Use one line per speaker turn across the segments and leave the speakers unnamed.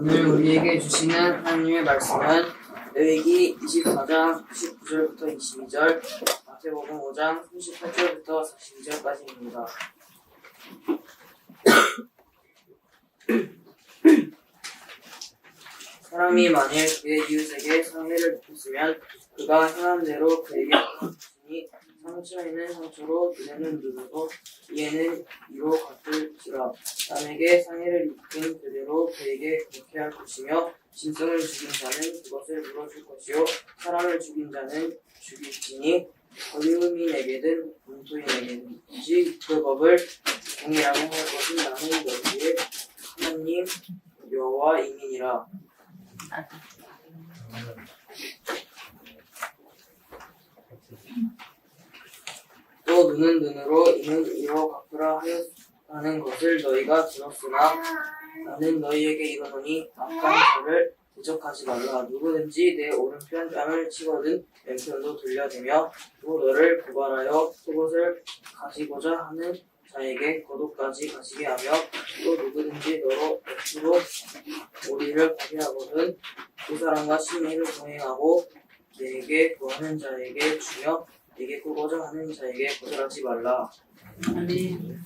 오늘 우리에게 주시는 하나님의 말씀은 레위기 24장 19절부터 22절, 마태복음 5장 38절부터 42절까지입니다. 사람이 만일 그의 이웃에게 상해를 입혔으면 그가 행한 대로 그에게 갚으니 상처에는 상처로 눈에는 눈으로 이에는 이로 갚을지라. 남에게 상해를 입힌 그대로 그에게 그렇게 할 것이며 짐승을 죽인 자는 그것을 물어줄 것이요 사람을 죽인 자는 죽일지니 거류민에게든 본토인에게든지 그 법을 동일하게 할 것은 나는 너희의 하나님 여호와이니라. 또 눈은 눈으로 이는 이로 갚으라 하였다는 것을 너희가 들었으나 나는 너희에게 이르노니 악한 자를 대적하지 말라. 누구든지 내 오른편 뺨을 치거든 왼편도 돌려대며 또 너를 고발하여 속옷을 가지고자 하는 자에게 겉옷까지 가지게 하며 또 누구든지 너로 억지로 오리를 가게 하거든 그 사람과 심의를 동행하고 내게 구하는 자에게 주며 내게 꾸고자 하는 자에게 거절하지 말라. 아멘.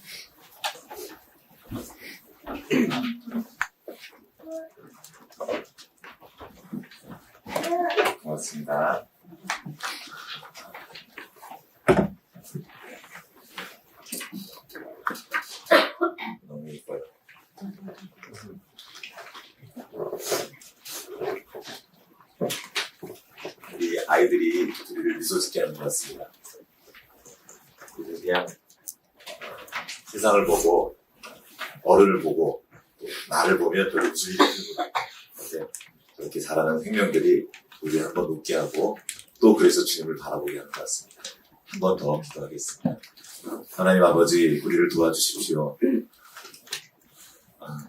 고맙습니다. 너무 예뻐요. 우리 아이들이 우리를 미소 짓게 하는 것 같습니다. 그냥 세상을 보고 어른을 보고 또 나를 보면 또 웃음이 되는구나. 그렇게 자라는 생명들이 우리를 한번 웃게 하고 또 그래서 주님을 바라보게 하는 것 같습니다. 한 번 더 기도하겠습니다. 하나님 아버지, 우리를 도와주십시오.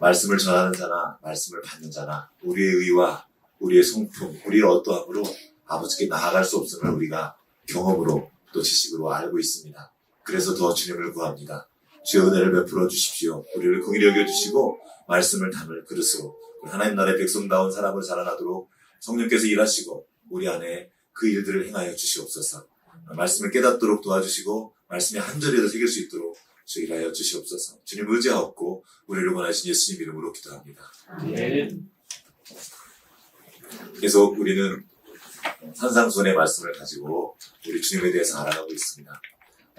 말씀을 전하는 자나 말씀을 받는 자나 우리의 의와 우리의 성품, 우리의 어떠함으로 아버지께 나아갈 수 없음을 우리가 경험으로 또 지식으로 알고 있습니다. 그래서 더 주님을 구합니다. 주의 은혜를 베풀어 주십시오. 우리를 긍휼히 여겨주시고 말씀을 담을 그릇으로 하나님 나라의 백성다운 사람을 자라나도록 성령께서 일하시고 우리 안에 그 일들을 행하여 주시옵소서. 말씀을 깨닫도록 도와주시고 말씀의 한 절에도 새길 수 있도록 주 일하여 주시옵소서. 주님 의지하옵고 우리를 원하신 예수님 이름으로 기도합니다. 계속 우리는 산상수훈의 말씀을 가지고 우리 주님에 대해서 알아가고 있습니다.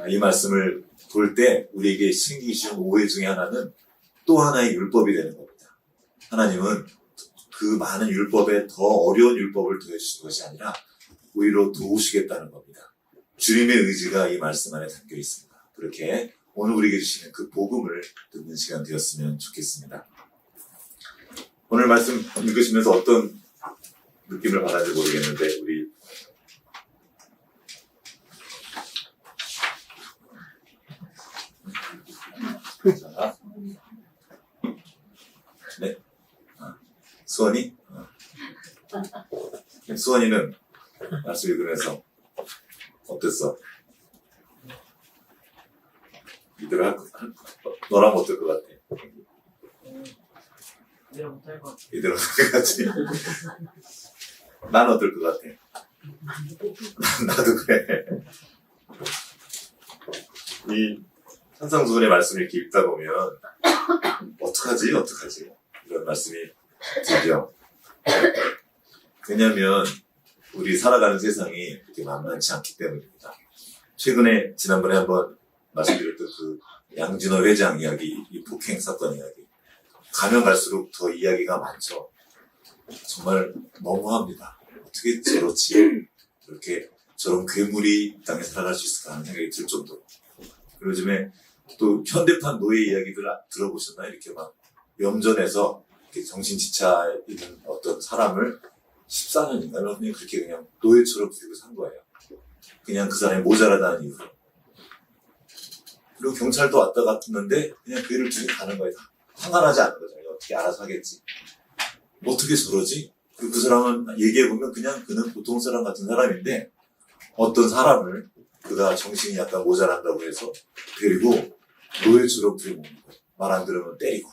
이 말씀을 볼 때 우리에게 생기기 쉬운 오해 중에 하나는 또 하나의 율법이 되는 겁니다. 하나님은 그 많은 율법에 더 어려운 율법을 더해주신 것이 아니라 오히려 도우시겠다는 겁니다. 주님의 의지가 이 말씀 안에 담겨 있습니다. 그렇게 오늘 우리에게 주시는 그 복음을 듣는 시간 되었으면 좋겠습니다. 오늘 말씀 읽으시면서 어떤 느낌을 받았는지 모르겠는데 우리 자, 네, 수원이? 수원이는 말씀 읽으면서 어땠어? 너랑 어떨 것 같아?
이대로 못할 것 같아.
이대로 못할 것 같지? 난 어떨 것 같아? 나도 그래. 이 산상수훈의 말씀을 이렇게 읽다 보면 어떡하지? 이런 말씀이 들죠. 왜냐하면 우리 살아가는 세상이 그렇게 만만치 않기 때문입니다. 최근에 지난번에 한번 말씀드렸던 그 양진호 회장 이야기, 이 폭행 사건 이야기 가면 갈수록 더 이야기가 많죠. 정말 너무합니다. 어떻게 저렇지? 저렇게 저런 괴물이 이 땅에 살아갈 수 있을까 하는 생각이 들 정도로. 요즘에 또 현대판 노예 이야기들 들어보셨나요? 이렇게 막 염전에서 이렇게 정신지차 있는 어떤 사람을 14년인가 그냥 그렇게 그냥 노예처럼 부리고 산 거예요. 그냥 그 사람이 모자라다는 이유로. 그리고 경찰도 왔다 갔는데 그냥 그 일을 두고 가는 거예요. 상관하지 않는 거죠. 어떻게 알아서 하겠지. 어떻게 저러지? 그리고 그 사람은 얘기해보면 그냥 그는 보통 사람 같은 사람인데 어떤 사람을 그가 정신이 약간 모자란다고 해서 데리고 노예처럼 부려먹는 거예요. 말 안 들으면 때리고.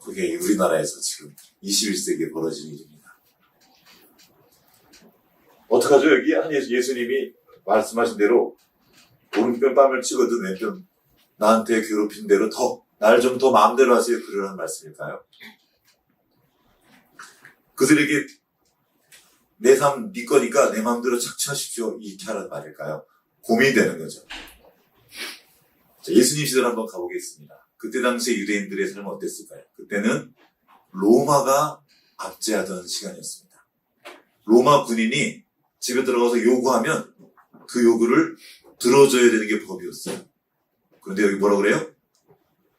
그게 우리나라에서 지금 21세기에 벌어진 일입니다. 어떡하죠? 여기 한 예수님이 말씀하신 대로 오른편 뺨을 찍어도 왼편 나한테 괴롭힌 대로 날 좀 더 마음대로 하세요. 그러라는 말씀일까요? 그들에게 내 삶 네 거니까 내 마음대로 착취하십시오. 이렇게 하라는 말일까요? 고민이 되는 거죠. 자, 예수님 시대로 한번 가보겠습니다. 그때 당시에 유대인들의 삶은 어땠을까요? 그때는 로마가 압제하던 시간이었습니다. 로마 군인이 집에 들어가서 요구하면 그 요구를 들어줘야 되는 게 법이었어요. 그런데 여기 뭐라 그래요?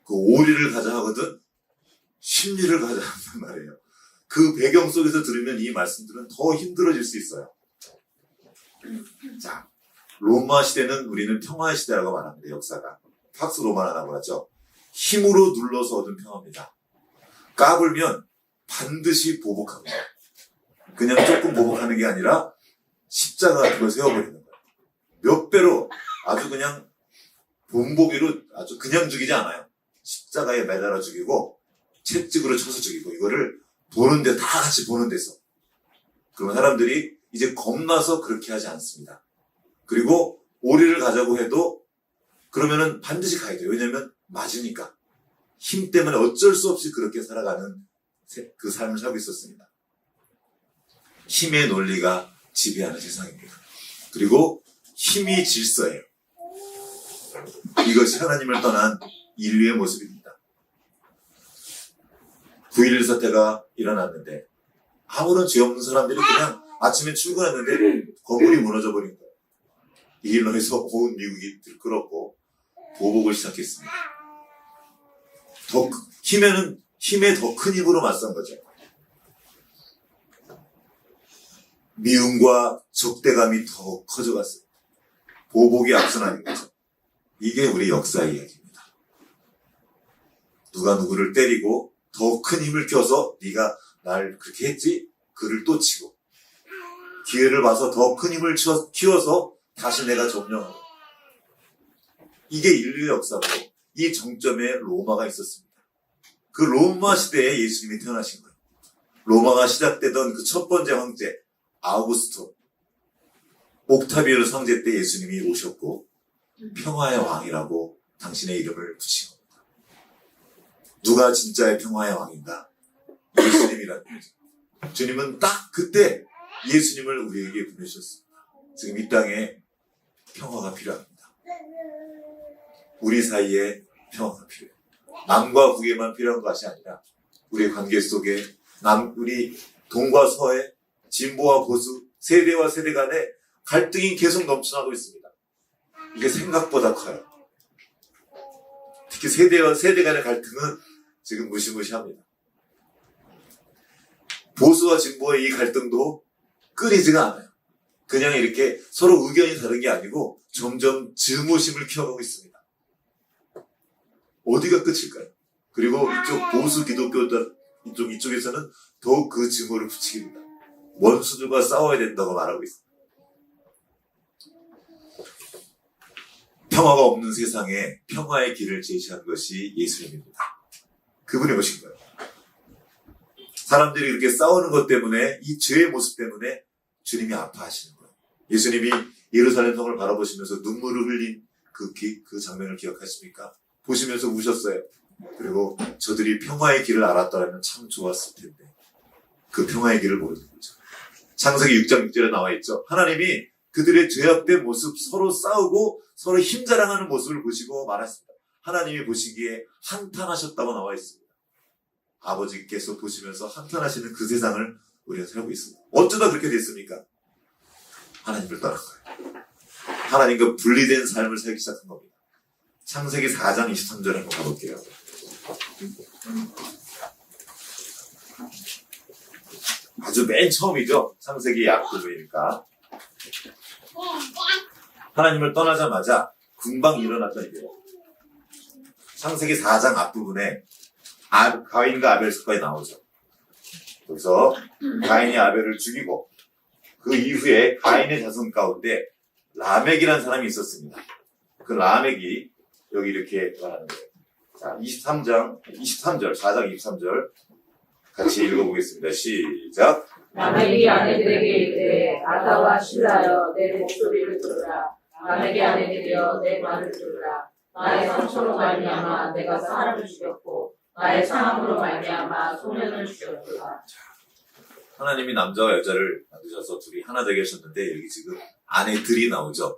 그 오리를 가자 하거든 심리를 가자 한단 말이에요. 그 배경 속에서 들으면 이 말씀들은 더 힘들어질 수 있어요. 자, 로마 시대는 우리는 평화의 시대라고 말합니다. 역사가. 팍스 로마나라고 하죠. 힘으로 눌러서 얻은 평화입니다. 까불면 반드시 보복합니다. 그냥 조금 보복하는 게 아니라 십자가 같은 걸 세워버리는 거예요. 몇 배로 아주 그냥 본보기로 아주 그냥 죽이지 않아요. 십자가에 매달아 죽이고 채찍으로 쳐서 죽이고 이거를 보는데 다 같이 보는 데서. 그러면 사람들이 이제 겁나서 그렇게 하지 않습니다. 그리고 오리를 가자고 해도 그러면은 반드시 가야 돼요. 왜냐면 맞으니까. 힘 때문에 어쩔 수 없이 그렇게 살아가는 그 삶을 살고 있었습니다. 힘의 논리가 지배하는 세상입니다. 그리고 힘이 질서예요. 이것이 하나님을 떠난 인류의 모습입니다. 9.11 사태가 일어났는데 아무런 죄 없는 사람들이 그냥 아침에 출근했는데 건물이 무너져 버린 거예요. 이 일로 해서 온 미국이 들끓었고 보복을 시작했습니다. 힘에 더 큰 힘으로 맞선 거죠. 미움과 적대감이 더 커져갔어요. 보복이 앞서나는 거죠. 이게 우리 역사의 이야기입니다. 누가 누구를 때리고 더 큰 힘을 켜서 네가 날 그렇게 했지? 그를 또 치고 기회를 봐서 더 큰 힘을 키워서 다시 내가 점령하고 이게 인류의 역사고 이 정점에 로마가 있었습니다. 그 로마 시대에 예수님이 태어나신 거예요. 로마가 시작되던 그 첫 번째 황제 아우구스토 옥타비아누스 황제 때 예수님이 오셨고 평화의 왕이라고 당신의 이름을 붙인 겁니다. 누가 진짜의 평화의 왕인가? 예수님이라는 거죠. 주님은 딱 그때 예수님을 우리에게 보내셨습니다. 지금 이 땅에 평화가 필요합니다. 우리 사이에 평화가 필요해요. 남과 북에만 필요한 것이 아니라 우리의 관계 속에 우리 동과 서의 진보와 보수, 세대와 세대 간의 갈등이 계속 넘쳐나고 있습니다. 이게 생각보다 커요. 특히 세대와 세대 간의 갈등은 지금 무시무시합니다. 보수와 진보의 이 갈등도 끊이지가 않아요. 그냥 이렇게 서로 의견이 다른 게 아니고 점점 증오심을 키워가고 있습니다. 어디가 끝일까요? 그리고 이쪽 보수 기독교들 이쪽에서는 더욱 그 증오를 부추깁니다. 원수들과 싸워야 된다고 말하고 있습니다. 평화가 없는 세상에 평화의 길을 제시한 것이 예수님입니다. 그분이 오신 거예요. 사람들이 이렇게 싸우는 것 때문에 이 죄의 모습 때문에 주님이 아파하시는 거예요. 예수님이 예루살렘 성을 바라보시면서 눈물을 흘린 그 장면을 기억하십니까? 보시면서 우셨어요. 그리고 저들이 평화의 길을 알았더라면 참 좋았을 텐데 그 평화의 길을 모르는 거죠. 창세기 6장 6절에 나와 있죠. 하나님이 그들의 죄악된 모습, 서로 싸우고 서로 힘자랑하는 모습을 보시고 말했습니다. 하나님이 보시기에 한탄하셨다고 나와 있습니다. 아버지께서 보시면서 한탄하시는 그 세상을 우리가 살고 있습니다. 어쩌다 그렇게 됐습니까? 하나님을 떠난 거예요. 하나님과 분리된 삶을 살기 시작한 겁니다. 창세기 4장 23절 한번 가볼게요. 아주 맨 처음이죠. 창세기 앞부분이니까. 하나님을 떠나자마자 금방 일어났던 일이에요. 창세기 4장 앞부분에 가인과 아벨 사건이 나오죠. 그래서 가인이 아벨을 죽이고 그 이후에 가인의 자손 가운데 라멕이라는 사람이 있었습니다. 그 라멕이 여기 이렇게 말하는 거예요. 자, 23절, 4장 23절. 같이 읽어보겠습니다. 시작.
남에게 아내들에게 이르되 아다와 신라여 내 목소리를 들으라. 남에게 아내들이여 내 말을 들으라. 나의 상처로 말미암아 내가 사람을 죽였고 나의 상함으로 말미암아 소년을 죽였도다.
하나님이 남자와 여자를 만드셔서 둘이 하나 되게 하셨는데 여기 지금 아내들이 나오죠.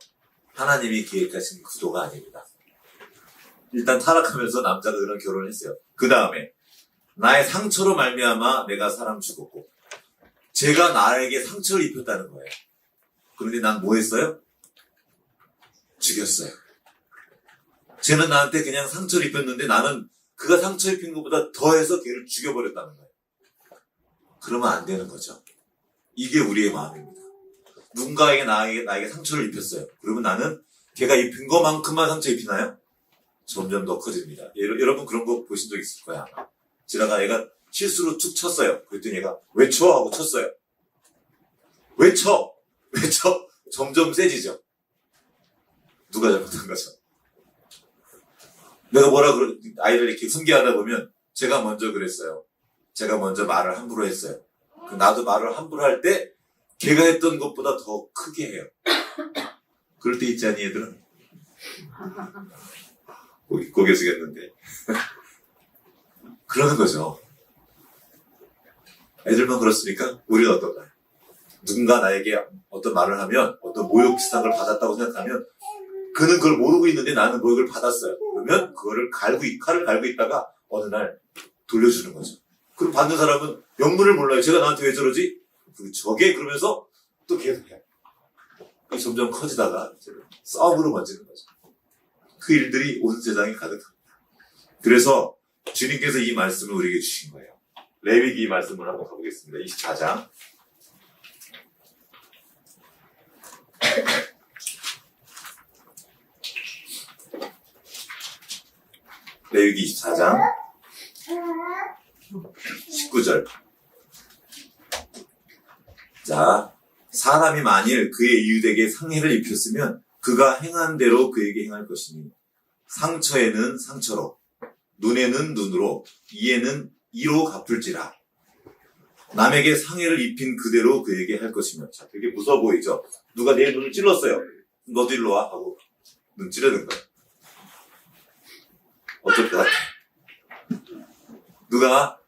하나님이 계획하신 구도가 아닙니다. 일단 타락하면서 남자가 그런 결혼을 했어요. 그 다음에 나의 상처로 말미암아 내가 사람 죽였고 제가 나에게 상처를 입혔다는 거예요. 그런데 난 뭐 했어요? 죽였어요. 쟤는 나한테 그냥 상처를 입혔는데 나는 그가 상처 입힌 것보다 더해서 걔를 죽여버렸다는 거예요. 그러면 안 되는 거죠. 이게 우리의 마음입니다. 누군가에게 나에게 상처를 입혔어요. 그러면 나는 걔가 입힌 것만큼만 상처 입히나요? 점점 더 커집니다. 여러분 그런 거 보신 적 있을 거야. 지나가 얘가 실수로 툭 쳤어요. 그랬더니 얘가 왜 쳐? 하고 쳤어요. 왜 쳐? 점점 세지죠. 누가 잘못한 거죠? 내가 아이를 이렇게 훈계하다 보면 제가 먼저 그랬어요. 제가 먼저 말을 함부로 했어요. 나도 말을 함부로 할 때 걔가 했던 것보다 더 크게 해요. 그럴 때 있지 않니 얘들은? 고개 숙였는데. 그러는 거죠. 애들만 그렇습니까? 우리는 어떨까요? 누군가 나에게 어떤 말을 하면 어떤 모욕 비슷한 걸 받았다고 생각하면 그는 그걸 모르고 있는데 나는 모욕을 받았어요. 그러면 그거를 칼을 갈고 있다가 어느 날 돌려주는 거죠. 그럼 받는 사람은 영문을 몰라요. 제가 나한테 왜 저러지? 저게 그러면서 또 계속 해요. 점점 커지다가 싸움으로 번지는 거죠. 그 일들이 온 세상에 가득합니다. 그래서 주님께서 이 말씀을 우리에게 주신 거예요. 레위기 말씀을 한번 가보겠습니다. 24장. 레위기 24장 19절. 자, 사람이 만일 그의 이웃에게 상해를 입혔으면 그가 행한 대로 그에게 행할 것이니 상처에는 상처로 눈에는 눈으로 이에는 이로 갚을지라. 남에게 상해를 입힌 그대로 그에게 할 것이며. 자, 되게 무서워 보이죠? 누가 내 눈을 찔렀어요. 너도 일로 와 하고 눈 찌르는 거예요. 어쩔 것 같아. 누가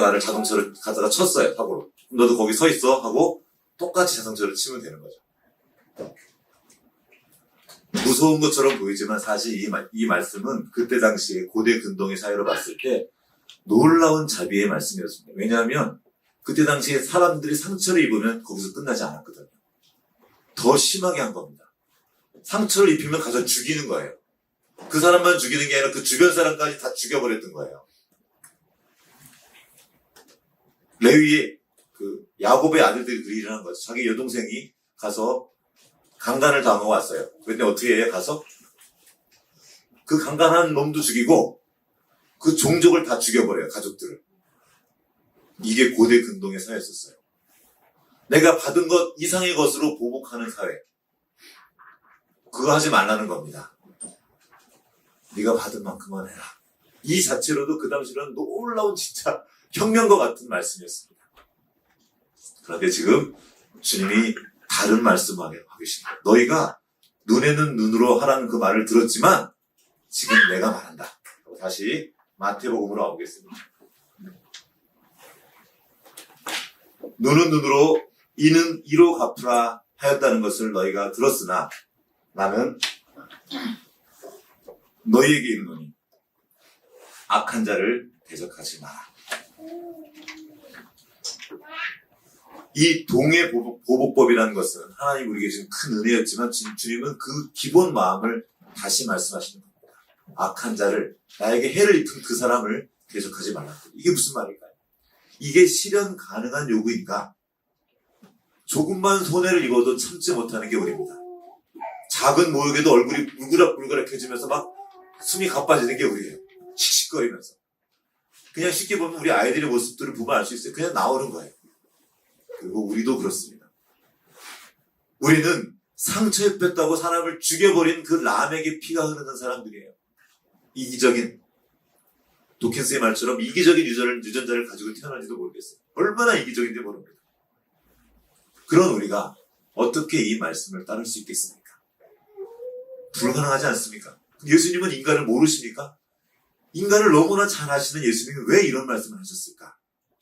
나를 자동차를 가다가 쳤어요, 사고로. 너도 거기 서 있어 하고 똑같이 자동차를 치면 되는 거죠. 무서운 것처럼 보이지만 사실 이 말씀은 그때 당시에 고대 근동의 사회로 봤을 때 놀라운 자비의 말씀이었습니다. 왜냐하면 그때 당시에 사람들이 상처를 입으면 거기서 끝나지 않았거든요. 더 심하게 한 겁니다. 상처를 입히면 가서 죽이는 거예요. 그 사람만 죽이는 게 아니라 그 주변 사람까지 다 죽여버렸던 거예요. 레위의 야곱의 아들들이 그 일을 한 거죠. 자기 여동생이 가서 강간을 당하고 왔어요. 그런데 어떻게 해요? 가서 그 강간한 놈도 죽이고 그 종족을 다 죽여버려요. 가족들을. 이게 고대 근동의 사회였었어요. 내가 받은 것 이상의 것으로 보복하는 사회. 그거 하지 말라는 겁니다. 네가 받은 만큼만 해라. 이 자체로도 그 당시로는 놀라운 진짜 혁명과 같은 말씀이었습니다. 그런데 지금 주님이 다른 말씀을 하고 계십니다. 너희가 눈에는 눈으로 하라는 그 말을 들었지만 지금 내가 말한다. 다시 마태복음으로 가보겠습니다. 눈은 눈으로 이는 이로 갚으라 하였다는 것을 너희가 들었으나 나는 너희에게 이르노니 악한 자를 대적하지 마라. 이 동해 보복법이라는 것은 하나님 우리에게 지금 큰 은혜였지만 주님은 그 기본 마음을 다시 말씀하시는 겁니다. 악한 자를, 나에게 해를 입힌 그 사람을 대적하지 말라. 이게 무슨 말일까요? 이게 실현 가능한 요구인가? 조금만 손해를 입어도 참지 못하는 게 우리입니다. 작은 모욕에도 얼굴이 울그락불그락해지면서 막 숨이 가빠지는 게 우리예요. 씩씩거리면서. 그냥 쉽게 보면 우리 아이들의 모습들을 보면 알 수 있어요. 그냥 나오는 거예요. 그리고 우리도 그렇습니다. 우리는 상처에 뺐다고 사람을 죽여버린 그 람에게 피가 흐르는 사람들이에요. 이기적인, 도킨스의 말처럼 이기적인 유전자를 가지고 태어난지도 모르겠어요. 얼마나 이기적인지 모릅니다. 그런 우리가 어떻게 이 말씀을 따를 수 있겠습니까? 불가능하지 않습니까? 예수님은 인간을 모르십니까? 인간을 너무나 잘 아시는 예수님이 왜 이런 말씀을 하셨을까?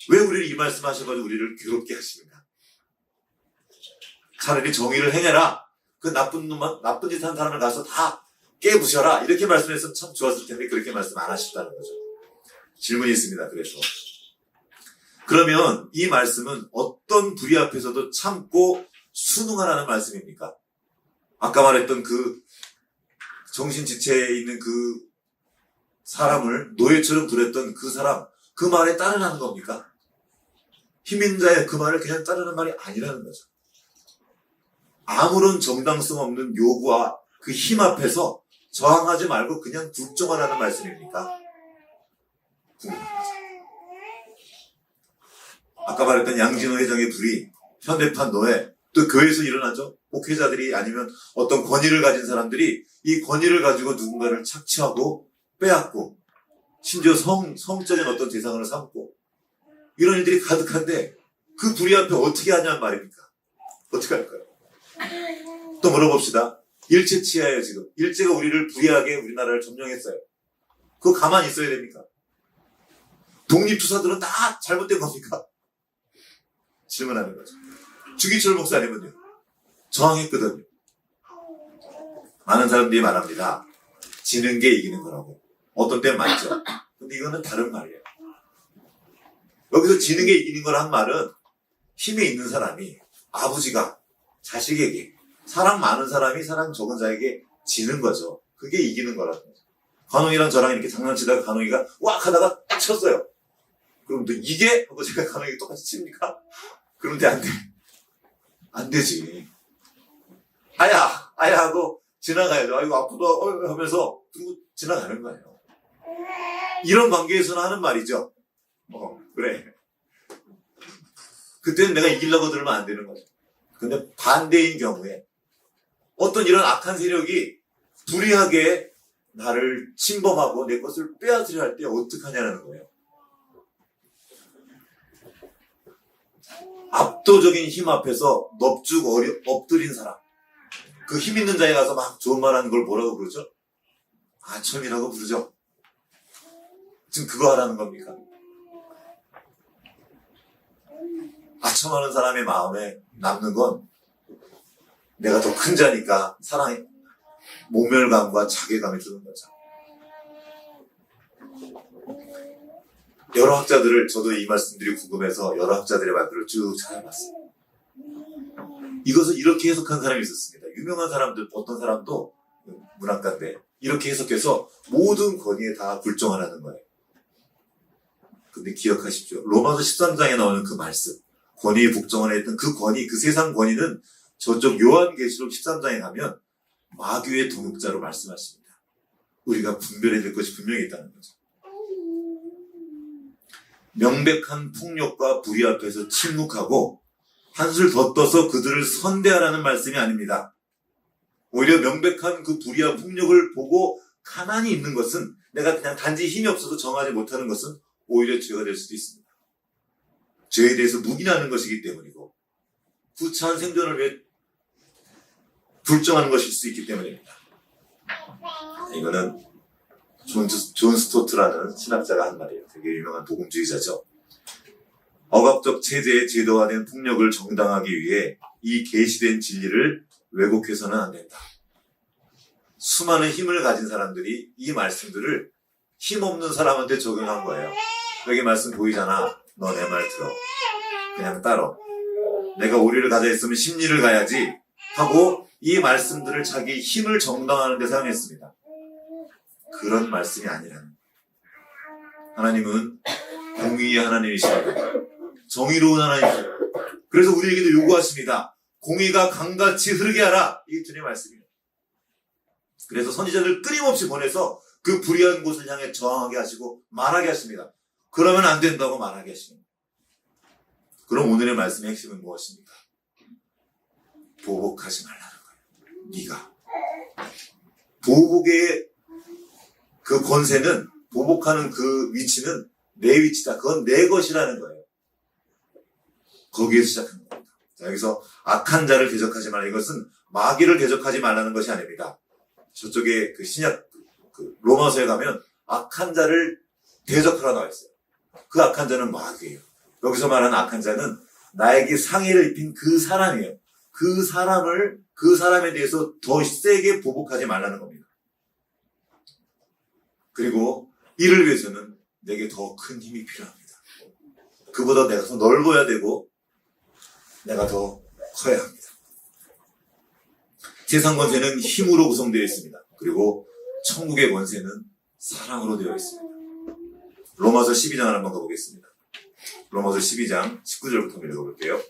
왜 우리를 이 말씀 하셔가지고 우리를 괴롭게 하십니까? 차라리 정의를 행해라. 그 나쁜 짓 한 사람을 가서 다 깨부셔라. 이렇게 말씀했으면 참 좋았을 텐데 그렇게 말씀 안 하셨다는 거죠. 질문이 있습니다. 그래서 그러면 이 말씀은 어떤 불의 앞에서도 참고 순응하라는 말씀입니까? 아까 말했던 그 정신지체에 있는 그 사람을 노예처럼 부렸던 그 사람, 그 말에 따르라는 겁니까? 힘 있는 자의 그 말을 그냥 따르는 말이 아니라는 거죠. 아무런 정당성 없는 요구와 그 힘 앞에서 저항하지 말고 그냥 굴종하라는 말씀입니까? 궁금합니다. 아까 말했던 양진호 회장의 불의, 현대판 노예, 또 교회에서 일어나죠. 목회자들이 아니면 어떤 권위를 가진 사람들이 이 권위를 가지고 누군가를 착취하고 빼앗고 심지어 성적인 어떤 대상을 삼고 이런 일들이 가득한데 그 불의 앞에 어떻게 하냐는 말입니까? 어떻게 할까요? 또 물어봅시다. 일제치하예요 지금. 일제가 우리를 불의하게 우리나라를 점령했어요. 그거 가만히 있어야 됩니까? 독립투사들은 다 잘못된 겁니까? 질문하는 거죠. 주기철 목사님은요. 저항했거든요. 많은 사람들이 말합니다. 지는 게 이기는 거라고. 어떤 때는 맞죠. 근데 이거는 다른 말이에요. 여기서 지는 게 이기는 거란 말은 힘이 있는 사람이 아버지가 자식에게 사랑 많은 사람이 사랑 적은 자에게 지는 거죠. 그게 이기는 거라는 거죠. 간홍이랑 저랑 이렇게 장난치다가 간홍이가 왁 하다가 딱 쳤어요. 그럼 너 이게? 하고 제가 간홍이가 똑같이 칩니까? 그런데 안 돼. 안 되지. 아야 하고 지나가야죠. 아이고 아프다 하면서 그리고 지나가는 거예요. 이런 관계에서는 하는 말이죠. 그래. 그때는 내가 이기려고 들으면 안 되는 거죠. 근데 반대인 경우에 어떤 이런 악한 세력이 불의하게 나를 침범하고 내 것을 빼앗으려 할 때 어떡하냐는 거예요. 압도적인 힘 앞에서 넙죽 엎드린 사람. 그 힘 있는 자에 가서 막 좋은 말 하는 걸 뭐라고 부르죠? 아첨이라고 부르죠. 지금 그거 하라는 겁니까? 아첨하는 사람의 마음에 남는 건 내가 더 큰 자니까 사랑이 모멸감과 자괴감이 드는 거죠. 여러 학자들을 저도 이 말씀들이 궁금해서 여러 학자들의 말들을 쭉 찾아봤어요. 이것을 이렇게 해석한 사람이 있었습니다. 유명한 사람들 어떤 사람도 문학가인데 이렇게 해석해서 모든 권위에 다 굴종하라는 거예요. 근데 기억하십시오. 로마서 13장에 나오는 그 말씀 권위에 복종하라 했던 그 권위, 그 세상 권위는 저쪽 요한계시록 13장에 가면 마귀의 동역자로 말씀하십니다. 우리가 분별해야 될 것이 분명히 있다는 거죠. 명백한 폭력과 불의 앞에서 침묵하고 한술 더 떠서 그들을 선대하라는 말씀이 아닙니다. 오히려 명백한 그 불의와 폭력을 보고 가만히 있는 것은 내가 그냥 단지 힘이 없어서 정하지 못하는 것은 오히려 죄가 될 수도 있습니다. 죄에 대해서 묵인하는 것이기 때문이고 구차한 생존을 위해 불정하는 것일 수 있기 때문입니다. 이거는 존 스토트라는 신학자가 한 말이에요. 되게 유명한 복음주의자죠. 억압적 체제의 제도화된 폭력을 정당하기 위해 이 계시된 진리를 왜곡해서는 안 된다. 수많은 힘을 가진 사람들이 이 말씀들을 힘없는 사람한테 적용한 거예요. 여기 말씀 보이잖아. 너 내 말 들어. 그냥 따라. 내가 오리를 가자 했으면 심리를 가야지 하고 이 말씀들을 자기 힘을 정당화하는 데 사용했습니다. 그런 말씀이 아니라는 하나님은 공의의 하나님이십니다. 정의로운 하나님이십니다. 그래서 우리에게도 요구하십니다. 공의가 강같이 흐르게 하라. 이게 주님의 말씀이에요. 그래서 선지자들 끊임없이 보내서 그 불의한 곳을 향해 저항하게 하시고 말하게 하십니다. 그러면 안 된다고 말하게 하십니다. 그럼 오늘의 말씀의 핵심은 무엇입니까? 보복하지 말라는 거예요. 네가 보복의 그 권세는, 보복하는 그 위치는 내 위치다. 그건 내 것이라는 거예요. 거기에서 시작하는 겁니다. 자, 여기서 악한 자를 대적하지 말라. 이것은 마귀를 대적하지 말라는 것이 아닙니다. 저쪽에 그 신약, 그 로마서에 가면 악한 자를 대적하라 나와 있어요. 그 악한 자는 마귀예요. 여기서 말하는 악한 자는 나에게 상해를 입힌 그 사람이에요. 그 사람에 대해서 더 세게 보복하지 말라는 겁니다. 그리고 이를 위해서는 내게 더 큰 힘이 필요합니다. 그보다 내가 더 넓어야 되고 내가 더 커야 합니다. 세상 권세는 힘으로 구성되어 있습니다. 그리고 천국의 권세는 사랑으로 되어 있습니다. 로마서 12장을 한번 가보겠습니다. 로마서 12장 19절부터 읽어볼게요.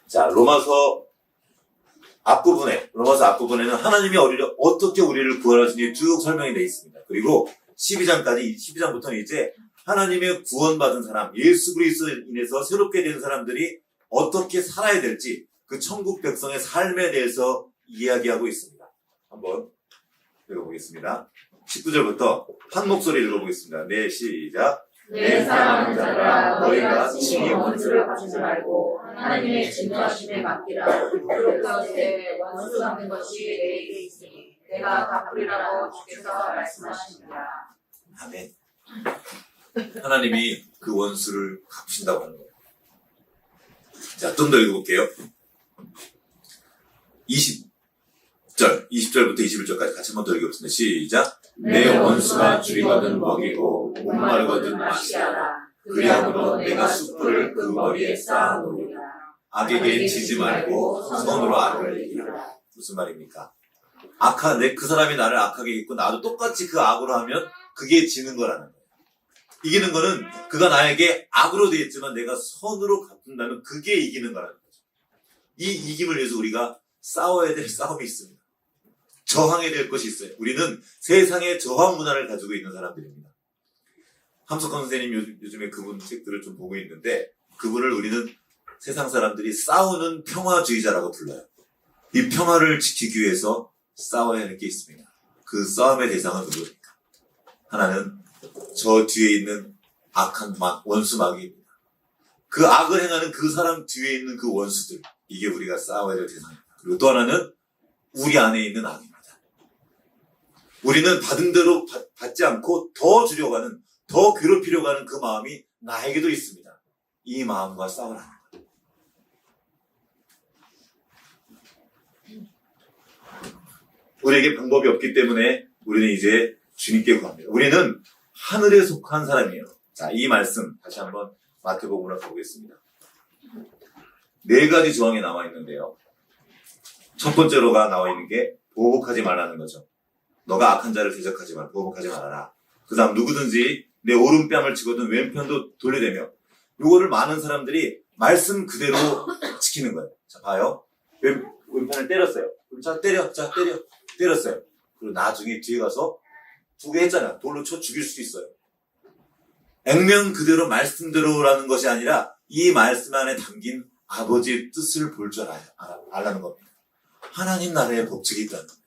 자, 로마서 앞부분에는 하나님이 어떻게 우리를 구원하시는지 쭉 설명이 되어 있습니다. 그리고 12장부터는 이제 하나님의 구원받은 사람, 예수 그리스도로 인해서 새롭게 된 사람들이 어떻게 살아야 될지 그 천국 백성의 삶에 대해서 이야기하고 있습니다. 한번 읽어보겠습니다. 19절부터 한 목소리 읽어보겠습니다. 네, 시작.
내 사랑하는 자들아 너희가 친히 원수를 갚지 말고 하나님의 진노하심에 맡기라. 그렇게 원수 갚는 것이 내게 있으니 내가 갚으리라고 주께서 말씀하십니다.
아멘. 하나님이 그 원수를 갚으신다고 하는 거예요. 자, 좀 더 읽어볼게요. 20절부터 21절까지 같이 한번 더 읽어보겠습니다. 시작. 내 원수가 줄이거든 먹이고 목마르거든 마시라. 그리함으로 내가 숯불을 그 머리에 쌓아놓으리라. 악에게 지지 말고 선으로 악을 이기라. 무슨 말입니까? 그 사람이 나를 악하게 했고 나도 똑같이 그 악으로 하면 그게 지는 거라는 거예요. 이기는 거는 그가 나에게 악으로 되었지만 내가 선으로 갚는다면 그게 이기는 거라는 거죠. 이 이김을 위해서 우리가 싸워야 될 싸움이 있습니다. 저항해야 될 것이 있어요. 우리는 세상의 저항 문화를 가지고 있는 사람들입니다. 함석헌 선생님 요즘에 그분 책들을 좀 보고 있는데 그분을 우리는 세상 사람들이 싸우는 평화주의자라고 불러요. 이 평화를 지키기 위해서 싸워야 할 게 있습니다. 그 싸움의 대상은 누구입니까? 하나는 저 뒤에 있는 악한 원수 마귀입니다. 그 악을 행하는 그 사람 뒤에 있는 그 원수들, 이게 우리가 싸워야 될 대상입니다. 그리고 또 하나는 우리 안에 있는 악입니다. 우리는 받은 대로 받지 않고 더 주려고 하는, 더 괴롭히려고 하는 그 마음이 나에게도 있습니다. 이 마음과 싸우라는 거예요. 우리에게 방법이 없기 때문에 우리는 이제 주님께 구합니다. 우리는 하늘에 속한 사람이에요. 자, 이 말씀 다시 한번 마태복음으로 가보겠습니다. 4가지 조항이 나와 있는데요. 첫 번째로가 나와 있는 게 보복하지 말라는 거죠. 너가 악한 자를 대적하지 말라. 보복하지 말아라. 그 다음 누구든지 내 오른뺨을 치거든 왼편도 돌려대며, 요거를 많은 사람들이 말씀 그대로 지키는 거예요. 자, 봐요. 왼편을 때렸어요. 자, 때렸어요. 그리고 나중에 뒤에 가서 2개 했잖아. 돌로 쳐 죽일 수 있어요. 액면 그대로 말씀대로라는 것이 아니라 이 말씀 안에 담긴 아버지의 뜻을 볼 줄 알라는 겁니다. 하나님 나라의 법칙이 있다는 겁니다.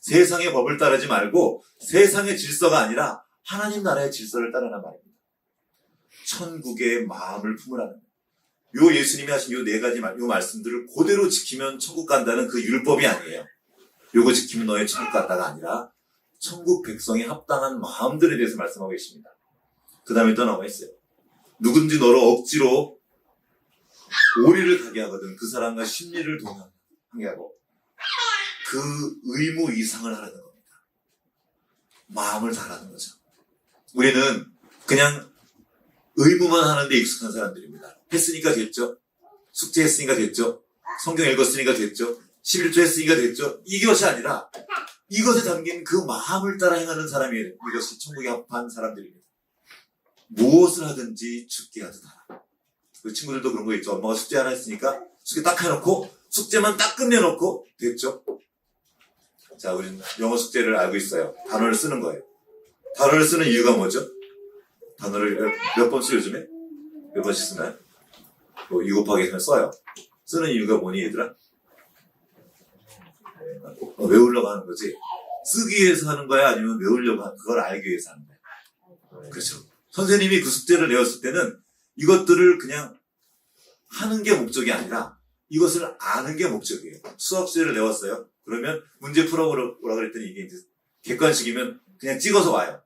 세상의 법을 따르지 말고 세상의 질서가 아니라 하나님 나라의 질서를 따르란 말입니다. 천국의 마음을 품으라는 거예요. 요 예수님이 하신 요 4가지 요 말씀들을 그대로 지키면 천국 간다는 그 율법이 아니에요. 요거 지키면 너의 천국 간다가 아니라 천국 백성이 합당한 마음들에 대해서 말씀하고 계십니다. 그 다음에 또 나와 있어요. 누군지 너를 억지로 오리를 가게 하거든 그 사람과 심리를 동하게 하고 그 의무 이상을 하라는 겁니다. 마음을 다하는 거죠. 우리는 그냥 의무만 하는데 익숙한 사람들입니다. 했으니까 됐죠. 숙제했으니까 됐죠. 성경 읽었으니까 됐죠. 11조 했으니까 됐죠. 이것이 아니라 이것에 담긴 그 마음을 따라 행하는 사람이에요. 이것이 천국에 합한 사람들입니다. 무엇을 하든지 죽게 하듯 하라. 그 친구들도 그런 거 있죠. 엄마가 숙제 하나 했으니까 숙제 딱 해놓고 숙제만 딱 끝내놓고 됐죠. 자, 우리는 영어 숙제를 알고 있어요. 단어를 쓰는 거예요. 단어를 쓰는 이유가 뭐죠? 단어를 몇 번 써요, 요즘에? 몇 번씩 쓰나요? 뭐 2 곱하기 해서 써요. 쓰는 이유가 뭐니 얘들아? 외우려고 하는 거지. 쓰기 위해서 하는 거야? 아니면 외우려고 하는 그걸 알기 위해서 하는 거야? 그렇죠. 선생님이 그 숙제를 내었을 때는 이것들을 그냥 하는 게 목적이 아니라 이것을 아는 게 목적이에요. 수학 숙제를 내왔어요. 그러면 문제 풀어보라 그랬더니 이게 이제 객관식이면 그냥 찍어서 와요.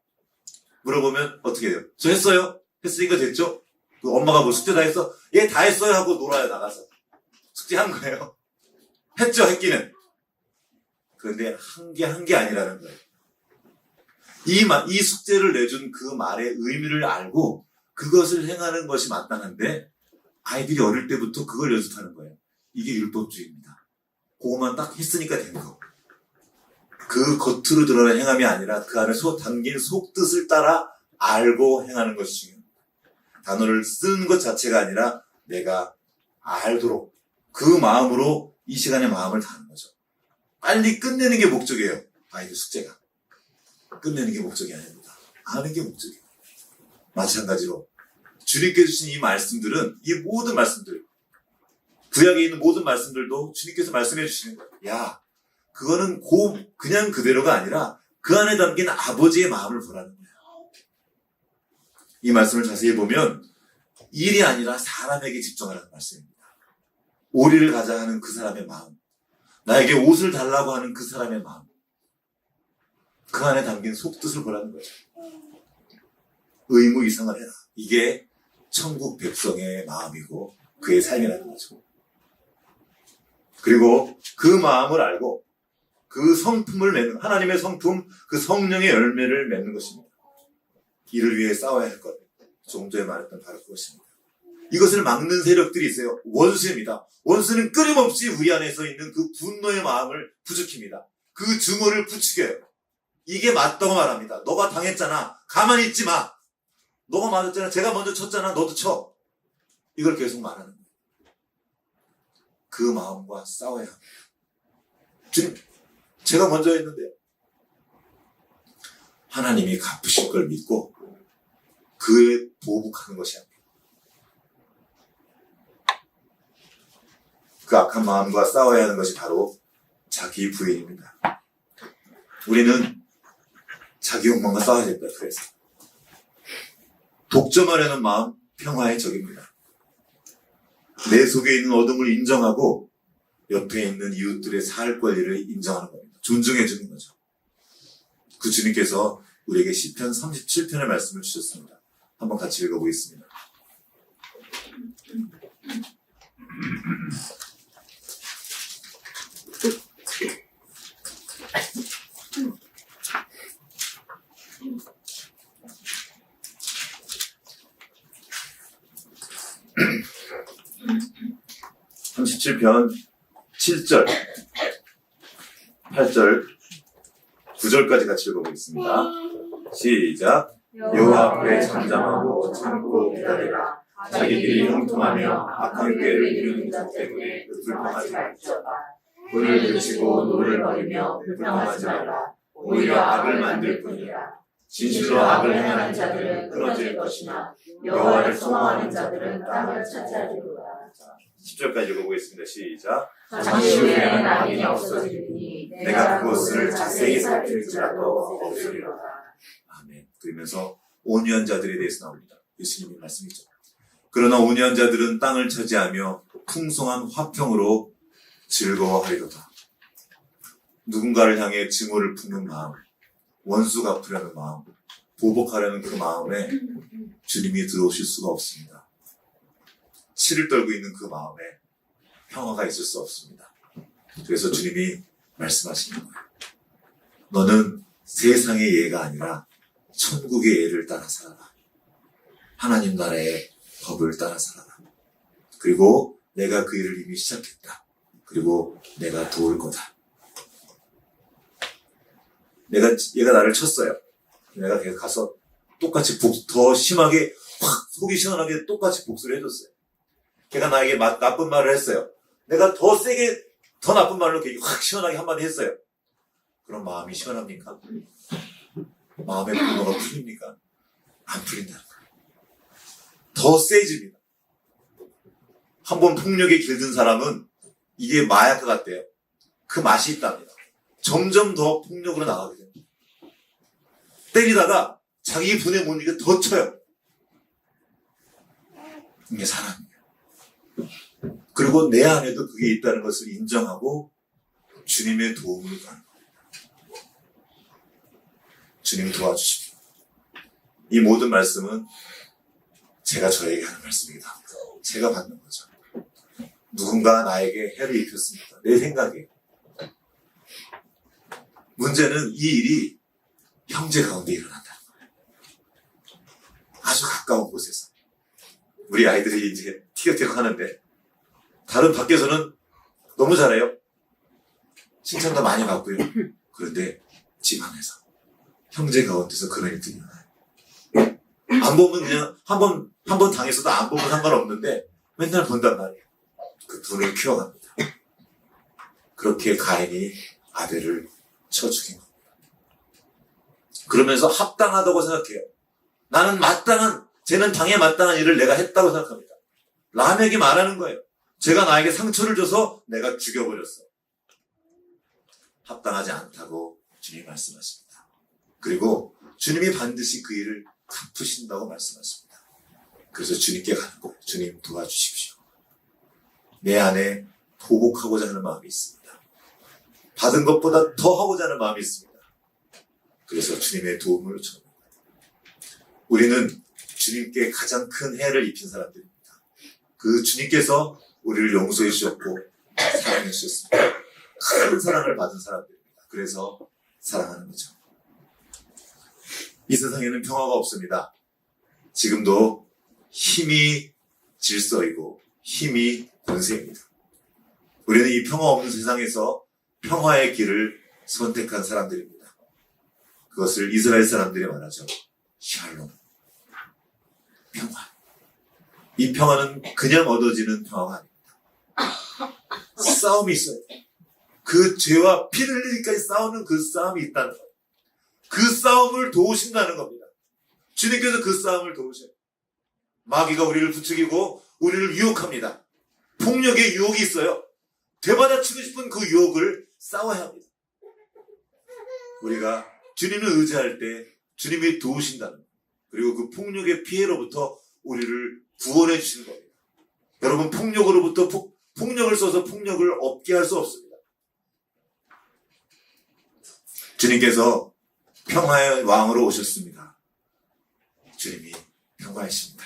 물어보면 어떻게 해요? 저 했어요? 했으니까 됐죠? 그 엄마가 뭐 숙제 다 했어? 얘 다 했어요 하고 놀아요, 나가서. 숙제 한 거예요. 했죠, 했기는. 그런데 한 게 아니라는 거예요. 이 숙제를 내준 그 말의 의미를 알고 그것을 행하는 것이 마땅한데 아이들이 어릴 때부터 그걸 연습하는 거예요. 이게 율법주의입니다. 그것만 딱 했으니까 된 거. 그 겉으로 드러난 행함이 아니라 그 안에 담긴 속뜻을 따라 알고 행하는 것이 중요합니다. 단어를 쓰는 것 자체가 아니라 내가 알도록 그 마음으로 이 시간에 마음을 다하는 거죠. 빨리 끝내는 게 목적이에요. 아이들 숙제가. 끝내는 게 목적이 아닙니다. 아는 게 목적이에요. 마찬가지로 주님께 주신 이 말씀들은 이 모든 말씀들 구약에 있는 모든 말씀들도 주님께서 말씀해 주시는 거예요. 야, 그거는 그냥 그대로가 아니라 그 안에 담긴 아버지의 마음을 보라는 거예요. 이 말씀을 자세히 보면 일이 아니라 사람에게 집중하라는 말씀입니다. 오리를 가자 하는 그 사람의 마음, 나에게 옷을 달라고 하는 그 사람의 마음, 그 안에 담긴 속뜻을 보라는 거죠. 의무이상을 해라. 이게 천국 백성의 마음이고 그의 삶이라는 거죠. 그리고 그 마음을 알고 그 성품을 맺는, 하나님의 성품, 그 성령의 열매를 맺는 것입니다. 이를 위해 싸워야 할 것. 조금 전에 말했던 바로 그것입니다. 이것을 막는 세력들이 있어요. 원수입니다. 원수는 끊임없이 우리 안에서 있는 그 분노의 마음을 부추깁니다. 그 증오를 부추겨요. 이게 맞다고 말합니다. 너가 당했잖아. 가만히 있지 마. 너가 맞았잖아. 제가 먼저 쳤잖아. 너도 쳐. 이걸 계속 말하는 거예요. 그 마음과 싸워야 합니다. 주님, 제가 먼저 했는데요. 하나님이 갚으실 걸 믿고 그에 보복하는 것이 아닙니다. 그 악한 마음과 싸워야 하는 것이 바로 자기 부인입니다. 우리는 자기 욕망과 싸워야 된다. 그래서 독점하려는 마음, 평화의 적입니다. 내 속에 있는 어둠을 인정하고 옆에 있는 이웃들의 살 권리를 인정하는 겁니다. 존중해 주는 거죠. 그 주님께서 우리에게 시편 37편의 말씀을 주셨습니다. 한번 같이 읽어보겠습니다. (37편) 7절, 8절, 9절까지 같이 읽어보겠습니다. 시작. 여호와 앞에 잠잠하고 참고 기다리라. 자기들이 형통하며 악한 꾀를 이루는 자 때문에 불평하지 말지어다. 불을 그치고 노를 버리며 불평하지 말라. 오히려 악을 만들 뿐이라. 진실로 악을 행하는 자들은 끊어질 것이나 여호와를 소망하는 자들은 땅을 차지하리로다. 10절까지 읽어보겠습니다. 시작.
잠시 후에는 악인이 없어지리니
내가 그것을 자세히 살필지라도 없으리로다. 아멘. 그러면서 온유한 자들에 대해서 나옵니다. 예수님의 말씀이죠. 그러나 온유한 자들은 땅을 차지하며 풍성한 화평으로 즐거워하리로다. 누군가를 향해 증오를 품는 마음, 원수 갚으려는 마음, 보복하려는 그 마음에 주님이 들어오실 수가 없습니다. 치를 떨고 있는 그 마음에 평화가 있을 수 없습니다. 그래서 주님이 말씀하시는 거예요. 너는 세상의 예가 아니라 천국의 예를 따라 살아라. 하나님 나라의 법을 따라 살아라. 그리고 내가 그 일을 이미 시작했다. 그리고 내가 도울 거다. 얘가 나를 쳤어요. 내가 가서 똑같이 더 심하게 확 속이 시원하게 똑같이 복수를 해줬어요. 걔가 나에게 나쁜 말을 했어요. 내가 더 세게 더 나쁜 말로 확 시원하게 한마디 했어요. 그럼 마음이 시원합니까? 마음의 분노가 풀립니까? 안 풀린다는 거예요. 더 세집니다. 한번 폭력에 길든 사람은 이게 마약과 같대요. 그 맛이 있답니다. 점점 더 폭력으로 나가게 됩니다. 때리다가 자기 분에 못 이겨 더 쳐요. 이게 사랑이에요. 그리고 내 안에도 그게 있다는 것을 인정하고 주님의 도움을 받는 거예요. 주님 도와주십시오. 이 모든 말씀은 제가 저에게 하는 말씀이다. 제가 받는 거죠. 누군가 나에게 해를 입혔습니다. 내 생각에. 문제는 이 일이 형제 가운데 일어난다는 거예요. 아주 가까운 곳에서. 우리 아이들이 이제 티격태격 하는데 다른 밖에서는 너무 잘해요. 칭찬도 많이 받고요. 그런데 집 안에서 형제 가운데서 그런 일들이 일어나요. 안 보면 그냥 한 번 당했어도 안 보면 상관없는데 맨날 본단 말이에요. 그 분을 키워갑니다. 그렇게 가인이 아벨을 쳐 죽인 겁니다. 그러면서 합당하다고 생각해요. 나는 쟤는 당해 마땅한 일을 내가 했다고 생각합니다. 라멕이 말하는 거예요. 제가 나에게 상처를 줘서 내가 죽여버렸어. 합당하지 않다고 주님이 말씀하십니다. 그리고 주님이 반드시 그 일을 갚으신다고 말씀하십니다. 그래서 주님께 가는 거예요. 주님 도와주십시오. 내 안에 보복하고자 하는 마음이 있습니다. 받은 것보다 더 하고자 하는 마음이 있습니다. 그래서 주님의 도움을 요청합니다. 우리는 주님께 가장 큰 해를 입힌 사람들입니다. 그 주님께서 우리를 용서해 주셨고 사랑해 주셨습니다. 큰 사랑을 받은 사람들입니다. 그래서 사랑하는 거죠. 이 세상에는 평화가 없습니다. 지금도 힘이 질서이고 힘이 권세입니다. 우리는 이 평화 없는 세상에서 평화의 길을 선택한 사람들입니다. 그것을 이스라엘 사람들이 말하죠. 샬롬. 평화. 이 평화는 그냥 얻어지는 평화가 아닙니다. 싸움이 있어요. 그 죄와 피를 흘리기까지 싸우는 그 싸움이 있다는 거예요. 그 싸움을 도우신다는 겁니다. 주님께서 그 싸움을 도우셔요. 마귀가 우리를 부추기고 우리를 유혹합니다. 폭력의 유혹이 있어요. 되받아치고 싶은 그 유혹을 싸워야 합니다. 우리가 주님을 의지할 때 주님이 도우신다는 거예요. 그리고 그 폭력의 피해로부터 우리를 구원해 주시는 겁니다. 여러분, 폭력으로부터 폭력을 써서 폭력을 없게 할 수 없습니다. 주님께서 평화의 왕으로 오셨습니다. 주님이 평화이십니다.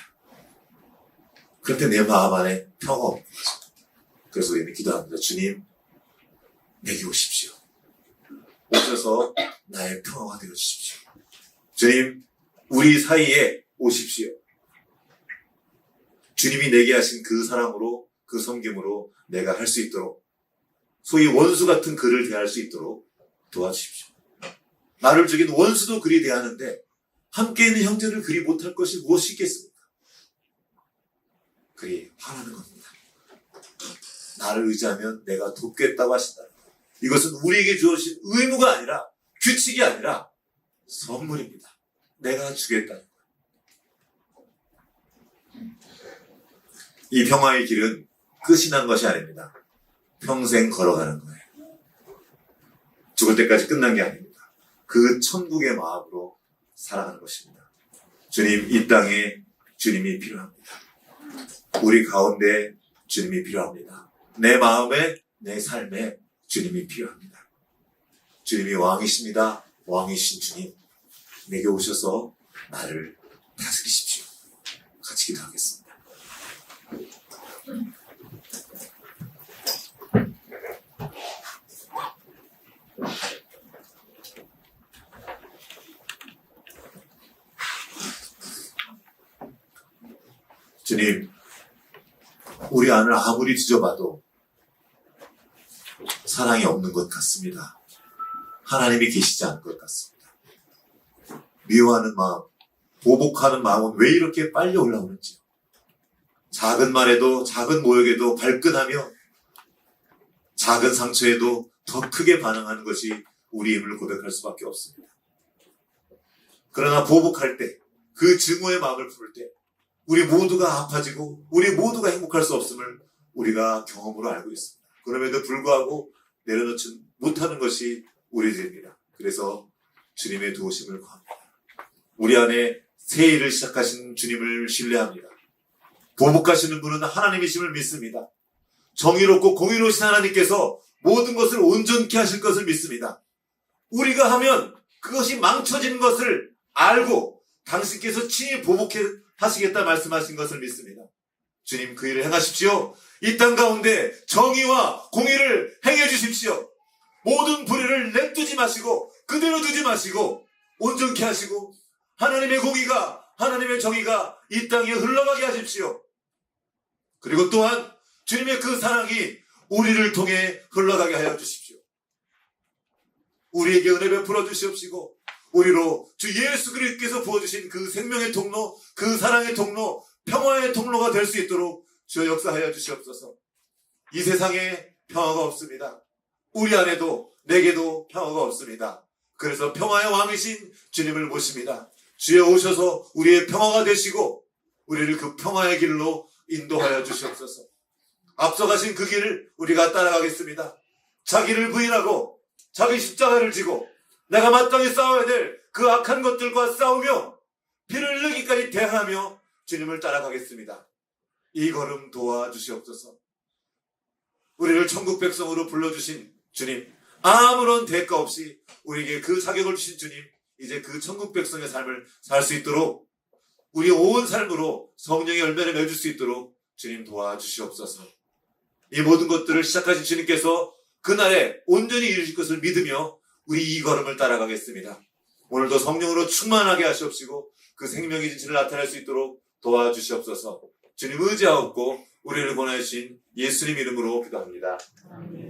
그런데 내 마음 안에 평화 없는 거죠. 그래서 우리는 기도합니다. 주님, 내게 오십시오. 오셔서 나의 평화가 되어 주십시오. 주님, 우리 사이에 오십시오. 주님이 내게 하신 그 사랑으로, 그 섬김으로 내가 할 수 있도록, 소위 원수 같은 그를 대할 수 있도록 도와주십시오. 나를 죽인 원수도 그리 대하는데 함께 있는 형제를 그리 못할 것이 무엇이 있겠습니까? 그리 하라는 겁니다. 나를 의지하면 내가 돕겠다고 하신다. 이것은 우리에게 주어진 의무가 아니라, 규칙이 아니라 선물입니다. 내가 주겠다는 거예요. 이 평화의 길은 끝이 난 것이 아닙니다. 평생 걸어가는 거예요. 죽을 때까지 끝난 게 아닙니다. 그 천국의 마음으로 살아가는 것입니다. 주님, 이 땅에 주님이 필요합니다. 우리 가운데 주님이 필요합니다. 내 마음에, 내 삶에 주님이 필요합니다. 주님이 왕이십니다. 왕이신 주님, 내게 오셔서 나를 다스리십시오. 같이 기도하겠습니다. 주님, 우리 안을 아무리 뒤져봐도 사랑이 없는 것 같습니다. 하나님이 계시지 않을 것 같습니다. 미워하는 마음, 보복하는 마음은 왜 이렇게 빨리 올라오는지, 작은 말에도, 작은 모욕에도 발끈하며 작은 상처에도 더 크게 반응하는 것이 우리의 힘을 고백할 수밖에 없습니다. 그러나 보복할 때, 그 증오의 마음을 부를 때 우리 모두가 아파지고 우리 모두가 행복할 수 없음을 우리가 경험으로 알고 있습니다. 그럼에도 불구하고 내려놓지 못하는 것이 우리들입니다. 그래서 주님의 도우심을 구합니다. 우리 안에 새 일을 시작하신 주님을 신뢰합니다. 보복하시는 분은 하나님이심을 믿습니다. 정의롭고 공의로우신 하나님께서 모든 것을 온전케 하실 것을 믿습니다. 우리가 하면 그것이 망쳐지는 것을 알고 당신께서 친히 보복해 하시겠다 말씀하신 것을 믿습니다. 주님 그 일을 행하십시오. 이 땅 가운데 정의와 공의를 행해 주십시오. 모든 불의를 냅두지 마시고 그대로 두지 마시고 온전케 하시고 하나님의 공의가 하나님의 정의가 이 땅에 흘러가게 하십시오. 그리고 또한 주님의 그 사랑이 우리를 통해 흘러가게 하여 주십시오. 우리에게 은혜 베풀어 주시옵시고 우리로 주 예수 그리스도께서 부어주신 그 생명의 통로, 그 사랑의 통로, 평화의 통로가 될 수 있도록 주여 역사하여 주시옵소서. 이 세상에 평화가 없습니다. 우리 안에도 내게도 평화가 없습니다. 그래서 평화의 왕이신 주님을 모십니다. 주여 오셔서 우리의 평화가 되시고 우리를 그 평화의 길로 인도하여 주시옵소서. 앞서가신 그 길을 우리가 따라가겠습니다. 자기를 부인하고 자기 십자가를 지고 내가 마땅히 싸워야 될 그 악한 것들과 싸우며 피를 흘리기까지 대항하며 주님을 따라가겠습니다. 이 걸음 도와주시옵소서. 우리를 천국 백성으로 불러주신 주님, 아무런 대가 없이 우리에게 그 자격을 주신 주님, 이제 그 천국 백성의 삶을 살 수 있도록 우리 온 삶으로 성령의 열매를 맺을 수 있도록 주님 도와주시옵소서. 이 모든 것들을 시작하신 주님께서 그날에 온전히 이루실 것을 믿으며 우리 이 걸음을 따라가겠습니다. 오늘도 성령으로 충만하게 하시옵시고 그 생명의 진실을 나타낼 수 있도록 도와주시옵소서. 주님 의지하옵고 우리를 보내주신 예수님 이름으로 기도합니다.
아멘.